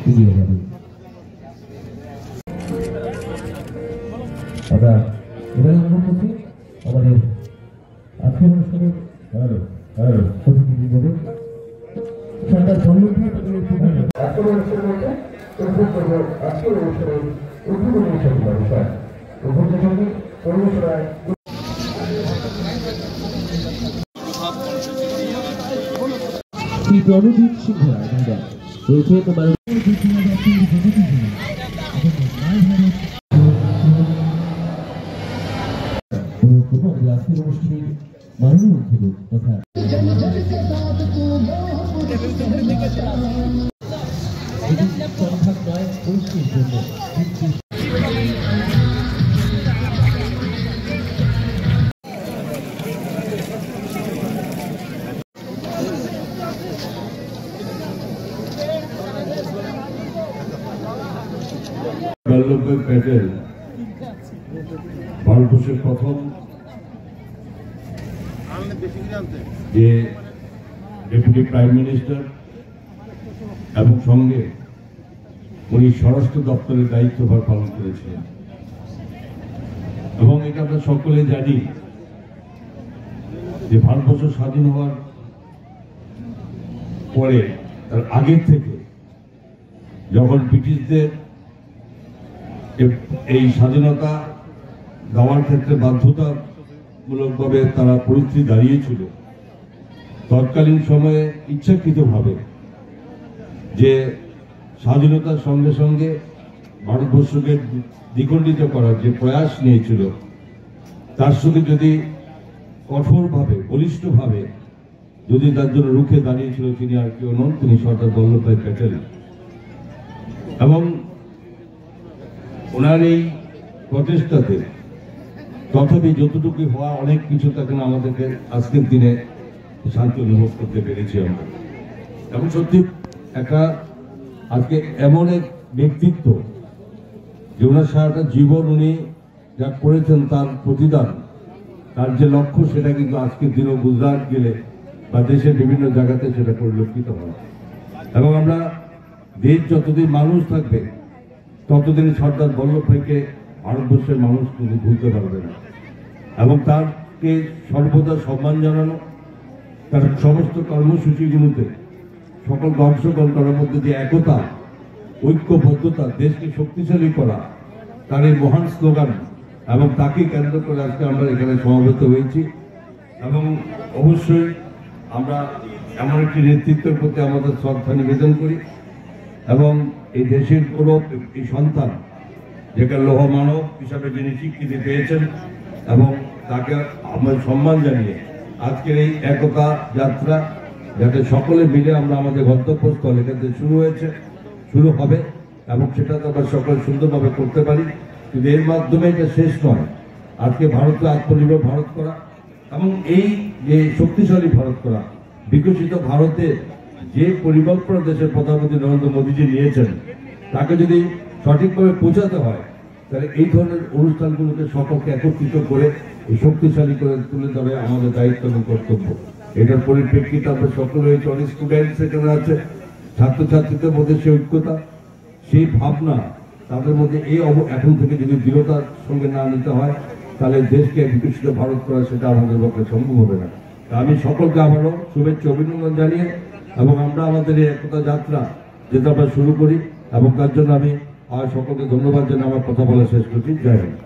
এগিয়ে যাবে। আমরা এবারে অনুরোধ করছি আমাদের আজকের অনুষ্ঠানের প্রতিনিধি সরকার আজকের অনুষ্ঠানের মধ্যে অনুরোধ করবো আজকের অনুষ্ঠানের উদ্বোধনী বিষয় উদ্বোধনী কর্মশালায় শ্রী প্রণজিৎ সিংহ রায় রয়েছে তোমার আজকের অনুষ্ঠানের মাননীয় অতিথি তথা সংখ্যা নয় পুরস্কৃত জন্য বল্লভভাই প্যাটেল ভারতবর্ষের প্রথম যে ডেপুটি প্রাইম মিনিস্টার এবং সঙ্গে উনি স্বরাষ্ট্র দপ্তরের দায়িত্বভার পালন করেছিলেন এবং এটা আমরা সকলে জানি যে ভারতবর্ষ স্বাধীন হওয়ার পরে তার আগের থেকে যখন ব্রিটিশদের এই স্বাধীনতা দেওয়ার ক্ষেত্রে বাধ্যতামূলকভাবে তারা পরিস্থিতি দাঁড়িয়েছিল, তৎকালীন সময়ে ইচ্ছাকৃতভাবে যে স্বাধীনতার সঙ্গে সঙ্গে ভারতবর্ষকে দ্বিখণ্ডিত করার যে প্রয়াস নিয়েছিল, তার সঙ্গে যদি কঠোরভাবে বলিষ্ঠভাবে যদি তার জন্য রুখে দাঁড়িয়েছিল তিনি আর কেউ নন, তিনি সর্দার বল্লভভাই প্যাটেল। এবং ওনার এই প্রচেষ্টাতে তথাপি যতটুকু হওয়া অনেক কিছু তাকে আমাদেরকে আজকের দিনে শান্তি অনুভব করতে পেরেছি আমরা। এবং সত্যি একটা আজকে এমন এক ব্যক্তিত্ব যে ওনার সারাটা জীবন উনি যা করেছেন তার প্রতিদান, তার যে লক্ষ্য সেটা কিন্তু আজকের দিনেও গুজরাট গেলে বা দেশের বিভিন্ন জায়গাতে সেটা পরিলক্ষিত হয়। এবং আমরা দেশ যতদিন মানুষ থাকবে ততদিন সর্দার বল্লভভাইকে ভারতবর্ষের মানুষ কিন্তু ভুলতে পারবে না। এবং তাকে সর্বদা সম্মান জানানো, তার সমস্ত কর্মসূচিগুলোতে সকলকে অংশগ্রহণ করার মধ্যে যে একতা, ঐক্যবদ্ধতা, দেশকে শক্তিশালী করা, তার এই মহান স্লোগান এবং তাকে কেন্দ্র করে আজকে আমরা এখানে সমবেত হয়েছি। এবং অবশ্যই আমরা এমন একটি নেতৃত্বের প্রতি আমাদের শ্রদ্ধা নিবেদন করি এবং এই দেশের গৌরব এই সন্তান যেটা লৌহ মানব হিসাবে যিনি স্বীকৃতি পেয়েছেন এবং তাকে আমরা সম্মান জানিয়ে আজকের এই একতা যাত্রা যাতে সকলে মিলে আমরা আমাদের গন্তব্যস্থল এখান থেকে শুরু হবে এবং সেটা তো আমরা সকলে সুন্দরভাবে করতে পারি। কিন্তু এর মাধ্যমে এটা শেষ নয়, আজকে ভারতকে আত্মনির্ভর ভারত করা এবং এই যে শক্তিশালী ভারত করা, বিকশিত ভারতের যে পরিকল্পনা দেশের প্রধানমন্ত্রী নরেন্দ্র মোদীজি নিয়েছেন তাকে যদি সঠিকভাবে পৌঁছাতে হয় তাহলে এই ধরনের অনুষ্ঠানগুলোকে সকলকে একত্রিত করে এই শক্তিশালী করে তুলে ধরে আমাদের দায়িত্ব এবং কর্তব্য। এটার পরিপ্রেক্ষিতে আমরা সকলে হয়েছে, অনেক স্টুডেন্ট সেখানে আছে, ছাত্রছাত্রীদের মধ্যে সেই ঐক্যতা, সেই ভাবনা তাদের মধ্যে এই এখন থেকে যদি দৃঢ়তার সঙ্গে না নিতে হয় তাহলে দেশকে বিকশিত ভারত করা সেটা আমাদের পক্ষে সম্ভব হবে না। আমি সকলকে আবারও শুভেচ্ছা অভিনন্দন জানিয়ে এবং আমরা আমাদের এই একতা যাত্রা যেটা আমরা শুরু করি এবং তার জন্য আমি সকলকে ধন্যবাদ জানিয়ে আমার কথা বলা শেষ করছি। জয় হিন্দ।